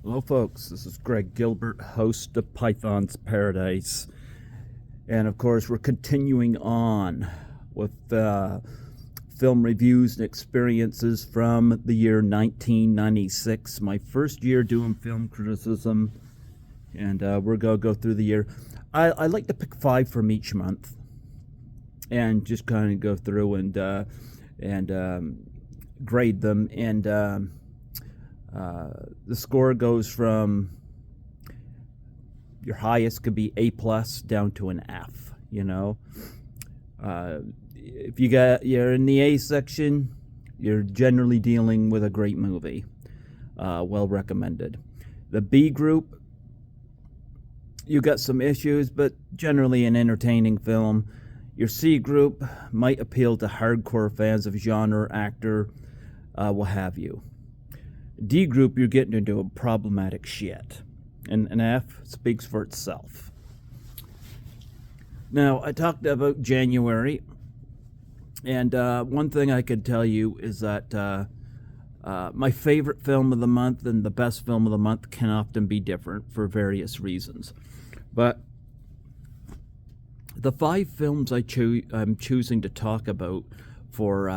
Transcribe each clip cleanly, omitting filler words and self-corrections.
Hello, folks. This is Greg Gilbert, host of Python's Paradise. And of course, we're continuing on with film reviews and experiences from the year 1996, my first year doing film criticism. And we're going to go through the year. I like to pick 5 from each month and just kind of go through and grade them. And the score goes from your highest could be A plus down to an F. If you're in the A section, you're generally dealing with a great movie, well recommended. The B group, you got some issues, but generally an entertaining film. Your C group might appeal to hardcore fans of genre, actor, what have you. D group, you're getting into a problematic shit. And an F speaks for itself. Now, I talked about January, and one thing I could tell you is that my favorite film of the month and the best film of the month can often be different for various reasons. But the 5 films I'm choosing to talk about for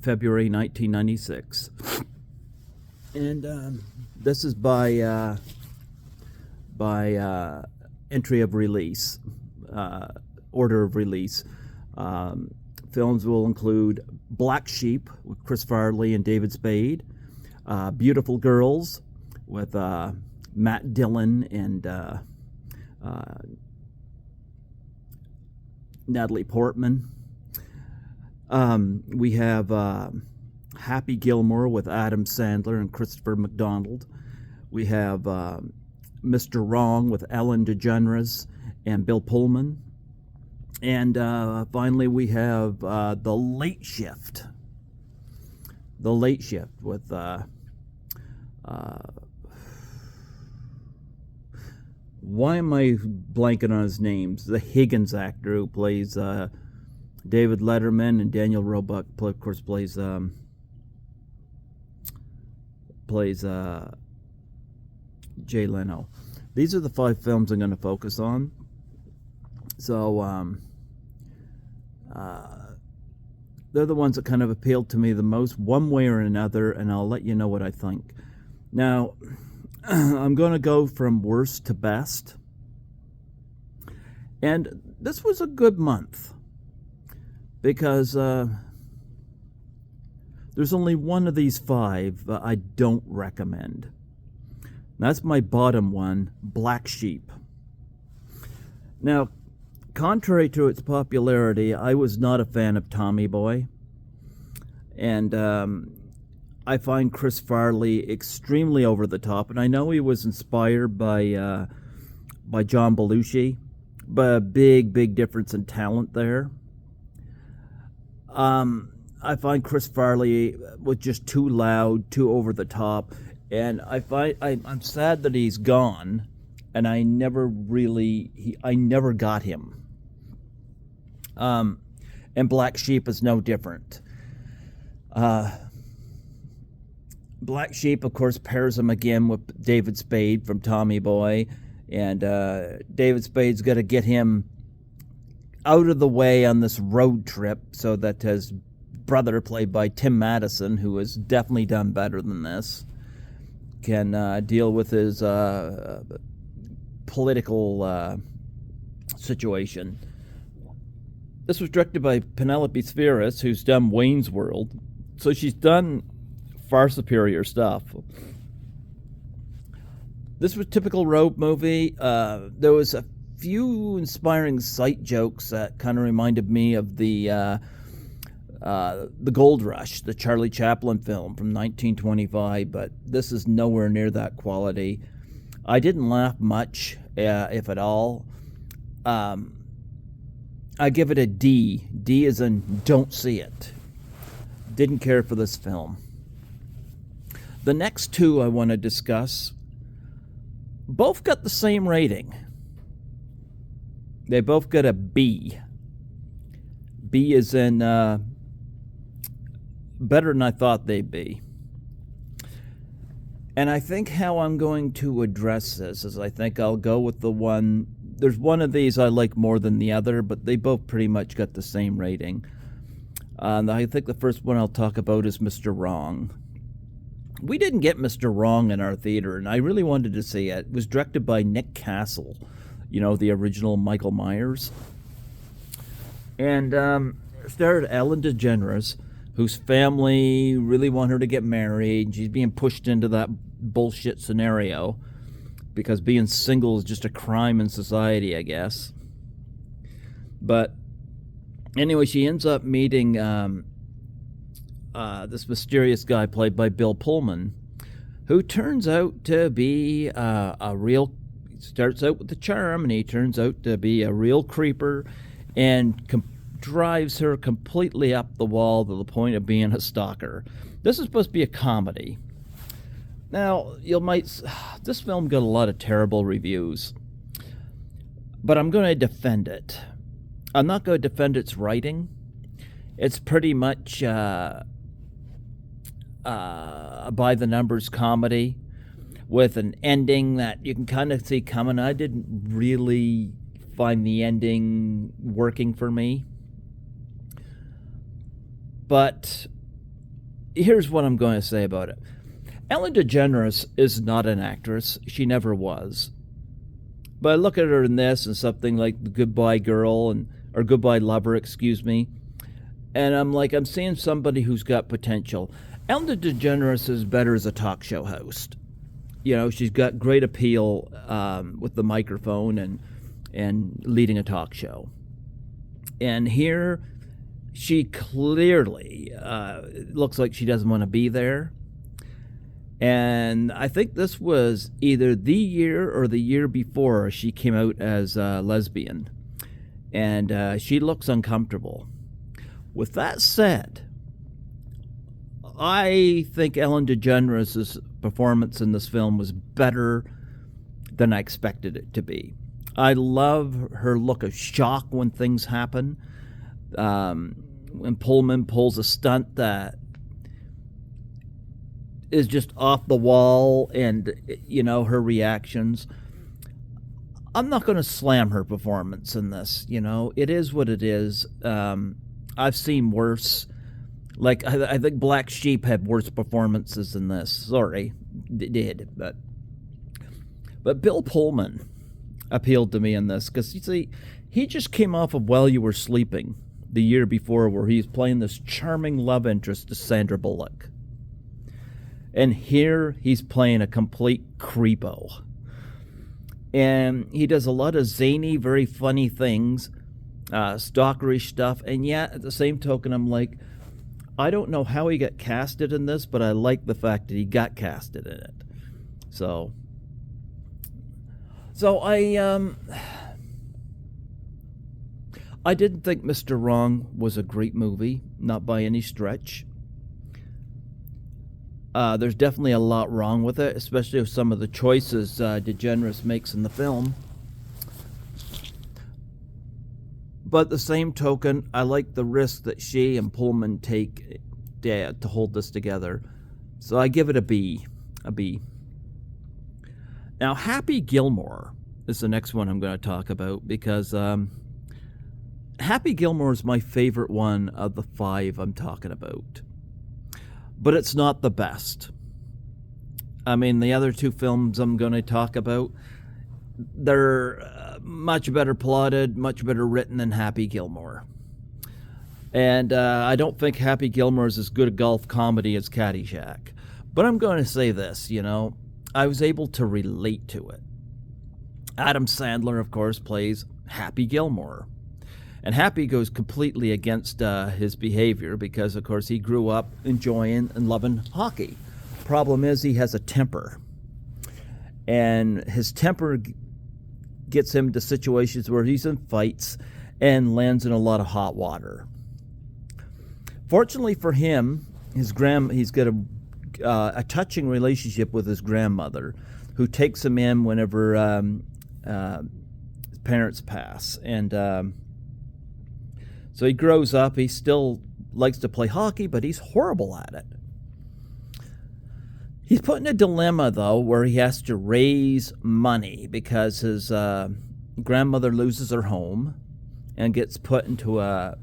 February 1996, and this is by entry of release, order of release. Films will include Black Sheep with Chris Farley and David Spade, Beautiful Girls with Matt Dillon and Natalie Portman. We have Happy Gilmore with Adam Sandler and Christopher McDonald. We have Mr. Wrong with Ellen DeGeneres and Bill Pullman. And finally, we have The Late Shift. The Late Shift with why am I blanking on his names? The Higgins actor who plays David Letterman, and Daniel Roebuck, of course, plays Jay Leno. These are the 5 films I'm going to focus on. So they're the ones that kind of appealed to me the most, one way or another, and I'll let you know what I think. Now, I'm going to go from worst to best. And this was a good month because there's only one of these 5 I don't recommend. That's my bottom one, Black Sheep. Now, contrary to its popularity, I was not a fan of Tommy Boy. And I find Chris Farley extremely over the top. And I know he was inspired by John Belushi, but a big difference in talent there. I find Chris Farley was just too loud, too over the top. And I'm sad that he's gone, and I never got him. And Black Sheep is no different. Black Sheep, of course, pairs him again with David Spade from Tommy Boy, and David Spade's got to get him out of the way on this road trip so that his brother, played by Tim Madison, who has definitely done better than this, can deal with his political situation. This was directed by Penelope Spheris, who's done Wayne's World, so she's done far superior stuff. This was a typical road movie. There was a few inspiring sight jokes that kind of reminded me of the Gold Rush, the Charlie Chaplin film from 1925, but this is nowhere near that quality. I didn't laugh much, if at all. I give it a D. D as in don't see it. Didn't care for this film. The next 2 I want to discuss both got the same rating. They both got a B. B is in better than I thought they'd be. And I think how I'm going to address this is I think I'll go with the one. There's one of these I like more than the other, but they both pretty much got the same rating. And I think the first one I'll talk about is Mr. Wrong. We didn't get Mr. Wrong in our theater, and I really wanted to see it. It was directed by Nick Castle, the original Michael Myers. And starred Ellen DeGeneres, whose family really want her to get married. She's being pushed into that bullshit scenario because being single is just a crime in society, I guess. But anyway, she ends up meeting this mysterious guy played by Bill Pullman, who turns out to be starts out with the charm, and he turns out to be a real creeper and drives her completely up the wall to the point of being a stalker. This is supposed to be a comedy. Now, this film got a lot of terrible reviews, but I'm going to defend it. I'm not going to defend its writing. It's pretty much a by-the-numbers comedy with an ending that you can kind of see coming. I didn't really find the ending working for me. But here's what I'm going to say about it. Ellen DeGeneres is not an actress. She never was. But I look at her in this and something like The Goodbye Girl or Goodbye Lover, and I'm seeing somebody who's got potential. Ellen DeGeneres is better as a talk show host. She's got great appeal with the microphone and leading a talk show. And here, she clearly looks like she doesn't want to be there. And I think this was either the year or the year before she came out as a lesbian. And she looks uncomfortable. With that said, I think Ellen DeGeneres' performance in this film was better than I expected it to be. I love her look of shock when things happen. When Pullman pulls a stunt that is just off the wall, and her reactions. I'm not going to slam her performance in this. It is what it is. I've seen worse. Like, I think Black Sheep had worse performances than this. Sorry, it did, but Bill Pullman appealed to me in this because you see, he just came off of While You Were Sleeping the year before, where he's playing this charming love interest to Sandra Bullock. And here he's playing a complete creepo. And he does a lot of zany, very funny things, stalkerish stuff. And yet, at the same token, I'm like, I don't know how he got casted in this, but I like the fact that he got casted in it. So I didn't think Mr. Wrong was a great movie, not by any stretch. There's definitely a lot wrong with it, especially with some of the choices DeGeneres makes in the film. But at the same token, I like the risk that she and Pullman take to hold this together. So I give it a B. Now, Happy Gilmore is the next one I'm going to talk about, because Happy Gilmore is my favorite one of the 5 I'm talking about. But it's not the best. I mean, the other 2 films I'm going to talk about, they're much better plotted, much better written than Happy Gilmore. And I don't think Happy Gilmore is as good a golf comedy as Caddyshack. But I'm going to say this, I was able to relate to it. Adam Sandler, of course, plays Happy Gilmore. And Happy goes completely against his behavior because, of course, he grew up enjoying and loving hockey. Problem is, he has a temper. And his temper gets him to situations where he's in fights and lands in a lot of hot water. Fortunately for him, he's got a touching relationship with his grandmother, who takes him in whenever his parents pass. And so he grows up. He still likes to play hockey, but he's horrible at it. He's put in a dilemma, though, where he has to raise money because his grandmother loses her home and gets put into a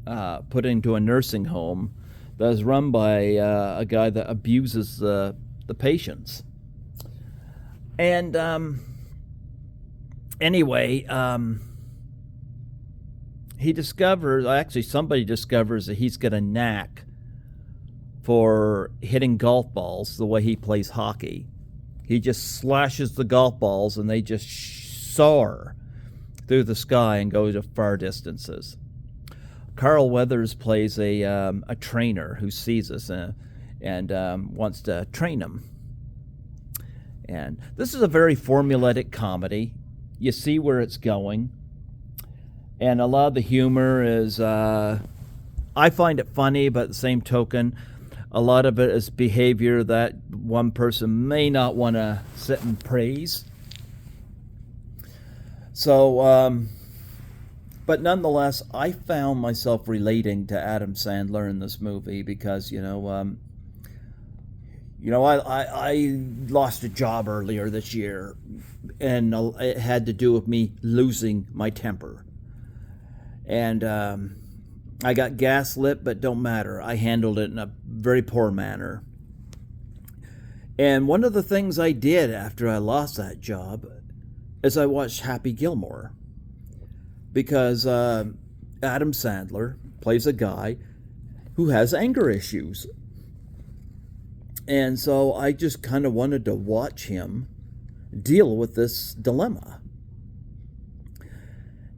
nursing home that is run by a guy that abuses the patients. And anyway, somebody discovers that he's got a knack for hitting golf balls the way he plays hockey. He just slashes the golf balls and they just soar through the sky and go to far distances. Carl Weathers plays a trainer who sees this and wants to train him. And this is a very formulaic comedy. You see where it's going. And a lot of the humor is, I find it funny, but at the same token, a lot of it is behavior that one person may not want to sit and praise. So, but nonetheless, I found myself relating to Adam Sandler in this movie because, I lost a job earlier this year, and it had to do with me losing my temper. And I got gaslit, but don't matter. I handled it in a very poor manner. And one of the things I did after I lost that job is I watched Happy Gilmore. Because Adam Sandler plays a guy who has anger issues. And so I just kind of wanted to watch him deal with this dilemma.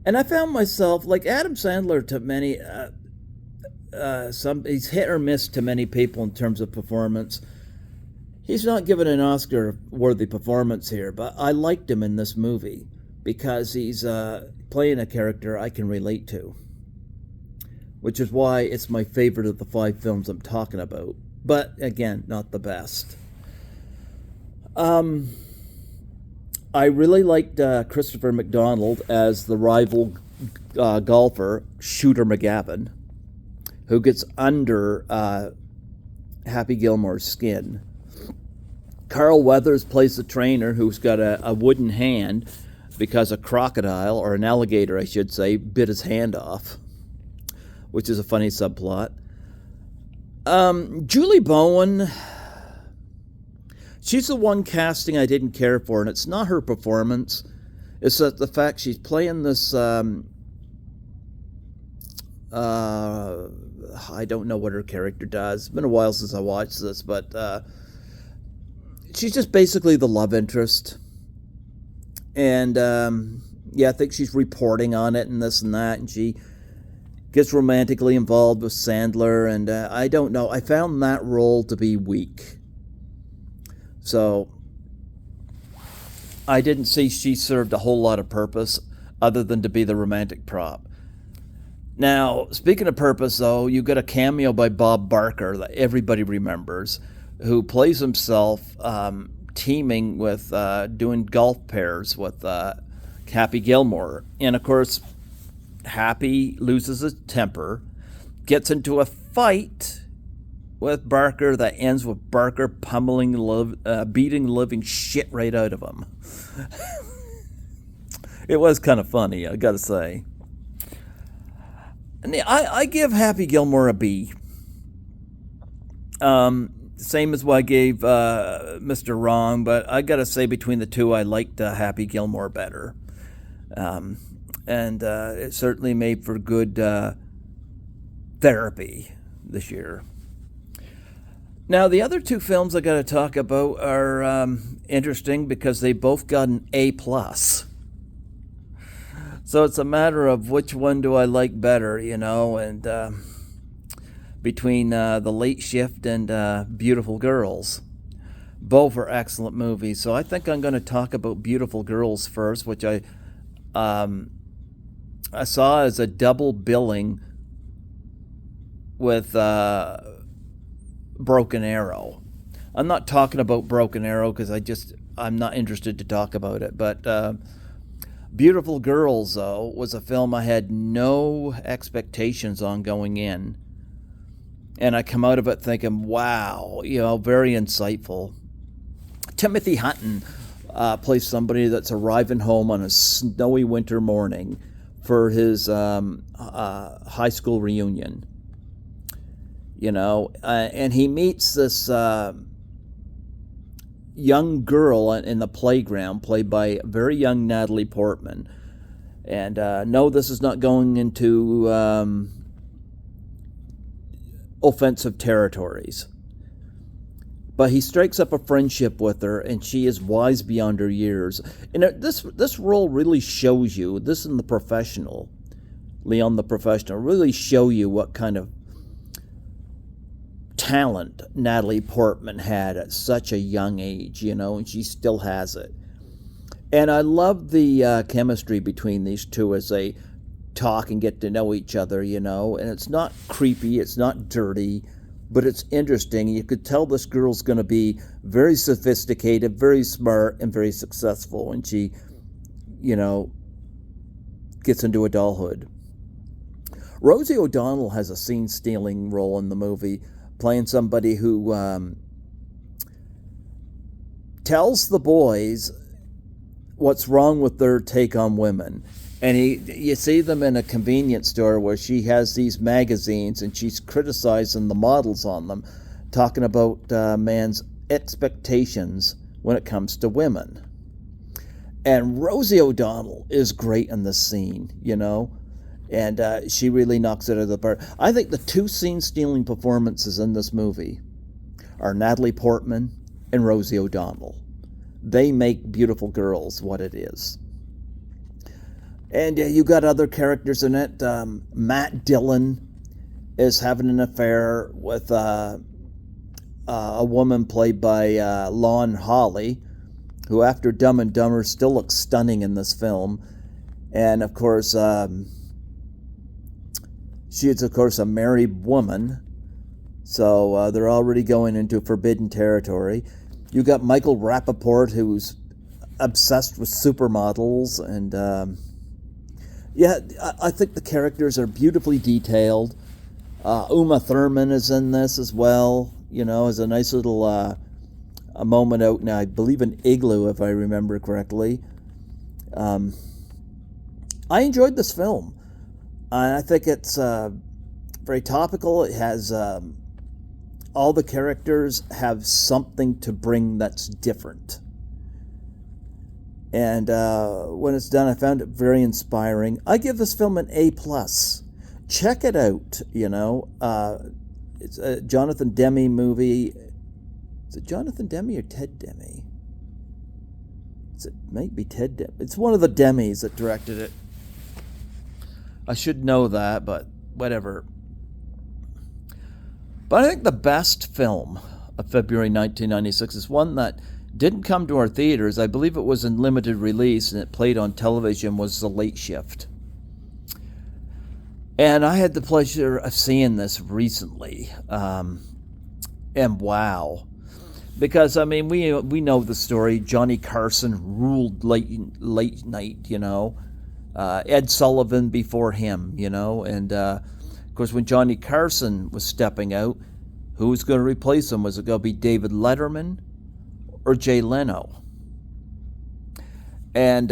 And I found myself, like Adam Sandler to many, he's hit or miss to many people in terms of performance. He's not given an Oscar-worthy performance here, but I liked him in this movie because he's playing a character I can relate to, which is why it's my favorite of the 5 films I'm talking about. But again, not the best. I really liked Christopher McDonald as the rival golfer, Shooter McGavin, who gets under Happy Gilmore's skin. Carl Weathers plays the trainer who's got a wooden hand because a crocodile, or an alligator I should say, bit his hand off, which is a funny subplot. Julie Bowen, she's the one casting I didn't care for, and it's not her performance. It's the fact she's playing this, I don't know what her character does. It's been a while since I watched this, but she's just basically the love interest. And, I think she's reporting on it and this and that, and she gets romantically involved with Sandler, and I don't know. I found that role to be weak. So I didn't see she served a whole lot of purpose other than to be the romantic prop. Now, speaking of purpose, though, you got a cameo by Bob Barker that everybody remembers, who plays himself teaming with doing golf pairs with Happy Gilmore. And, of course, Happy loses his temper, gets into a fight with Barker that ends with Barker pummeling, beating the living shit right out of him. It was kind of funny, I gotta say. And I give Happy Gilmore a B. Same as what I gave Mr. Wrong, but I gotta say between the two, I liked Happy Gilmore better. And it certainly made for good therapy this year. Now, the other 2 films I got to talk about are interesting because they both got an A+. So it's a matter of which one do I like better, and between The Late Shift and Beautiful Girls. Both are excellent movies. So I think I'm going to talk about Beautiful Girls first, which I saw as a double billing with Broken Arrow. I'm not talking about Broken Arrow because I'm not interested to talk about it. But Beautiful Girls, though, was a film I had no expectations on going in. and I come out of it thinking, wow, very insightful. Timothy Hutton plays somebody that's arriving home on a snowy winter morning for his high school reunion. And he meets this young girl in the playground, played by very young Natalie Portman. And no, this is not going into offensive territories. But he strikes up a friendship with her, and she is wise beyond her years. And this role really shows you, this in The Professional, Leon the Professional, really show you what kind of talent Natalie Portman had at such a young age, and she still has it. And I love the chemistry between these two as they talk and get to know each other, and it's not creepy, it's not dirty, but it's interesting. You could tell this girl's going to be very sophisticated, very smart, and very successful when she, gets into adulthood. Rosie O'Donnell has a scene-stealing role in the movie, playing somebody who tells the boys what's wrong with their take on women. And you see them in a convenience store where she has these magazines and she's criticizing the models on them, talking about man's expectations when it comes to women. And Rosie O'Donnell is great in this scene, and she really knocks it out of the park. I think the two scene-stealing performances in this movie are Natalie Portman and Rosie O'Donnell. They make Beautiful Girls what it is. And you got other characters in it. Matt Dillon is having an affair with a woman played by Lon Holly, who after Dumb and Dumber still looks stunning in this film. And of course, she is of course a married woman, so they're already going into forbidden territory. You got Michael Rappaport, who's obsessed with supermodels, and I think the characters are beautifully detailed. Uma Thurman is in this as well, as a nice little a moment out now, I believe in Igloo, if I remember correctly. I enjoyed this film. I think it's very topical. It has all the characters have something to bring that's different. And when it's done, I found it very inspiring. I give this film an A+. Check it out, It's a Jonathan Demme movie. Is it Jonathan Demme or Ted Demme? It might be Ted Demme. It's one of the Demmes that directed it. I should know that, but whatever. But I think the best film of February 1996 is one that didn't come to our theaters. I believe it was in limited release and it played on television, was The Late Shift. And I had the pleasure of seeing this recently. And wow. Because, we know the story. Johnny Carson ruled late night, Ed Sullivan before him, And, of course, when Johnny Carson was stepping out, who was going to replace him? Was it going to be David Letterman or Jay Leno? And,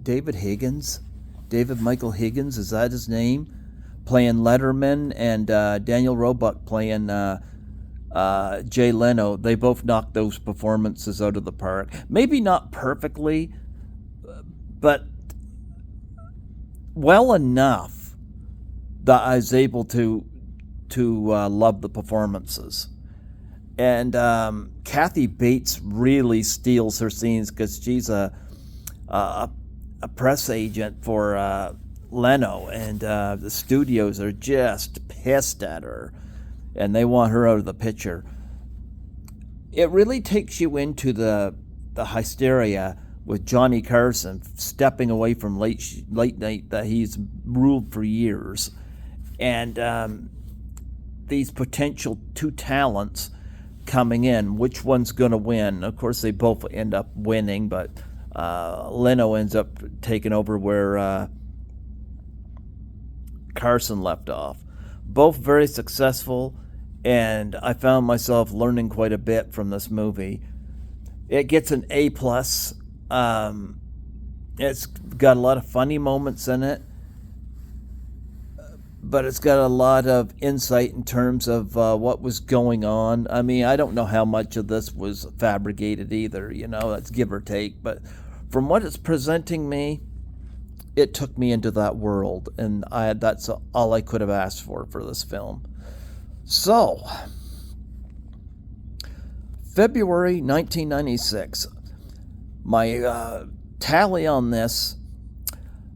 David Higgins? David Michael Higgins, is that his name? Playing Letterman, and Daniel Roebuck playing Jay Leno. They both knocked those performances out of the park. Maybe not perfectly, but well enough that I was able to love the performances. And Kathy Bates really steals her scenes because she's a press agent for Leno, and the studios are just pissed at her, and they want her out of the picture. It really takes you into the hysteria with Johnny Carson stepping away from late night that he's ruled for years, and these potential two talents coming in. Which one's going to win? Of course, they both end up winning, but Leno ends up taking over where Carson left off. Both very successful, and I found myself learning quite a bit from this movie. It gets an A+. It's got a lot of funny moments in it, but it's got a lot of insight in terms of what was going on. I mean, I don't know how much of this was fabricated either, that's give or take. But from what it's presenting me, it took me into that world, and that's all I could have asked for this film. So, February 1996, my tally on this,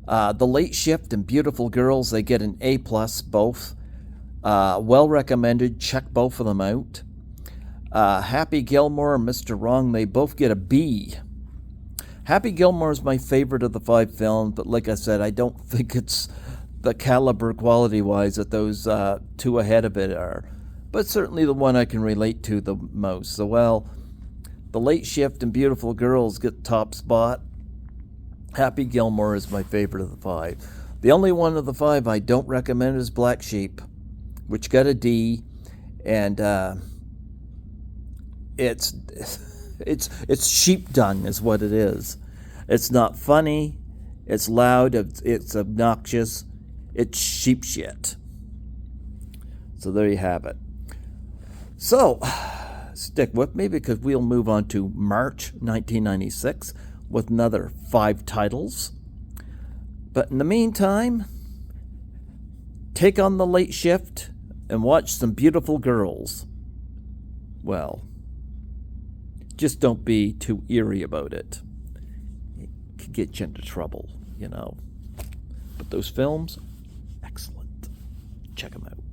The Late Shift and Beautiful Girls, they get an A+, both. Well recommended, check both of them out. Happy Gilmore and Mr. Wrong, they both get a B. Happy Gilmore is my favorite of the 5 films, but like I said, I don't think it's the caliber quality-wise that those 2 ahead of it are. But certainly the one I can relate to the most. So, well, The Late Shift and Beautiful Girls get top spot. Happy Gilmore is my favorite of the 5. The only one of the 5 I don't recommend is Black Sheep, which got a D, and it's sheep dung is what it is. It's not funny, it's loud, it's obnoxious, it's sheep shit. So there you have it. So, stick with me because we'll move on to March 1996 with another 5 titles. But in the meantime, take on The Late Shift and watch some beautiful girls. Well, just don't be too eerie about it. It could get you into trouble, But those films, excellent. Check them out.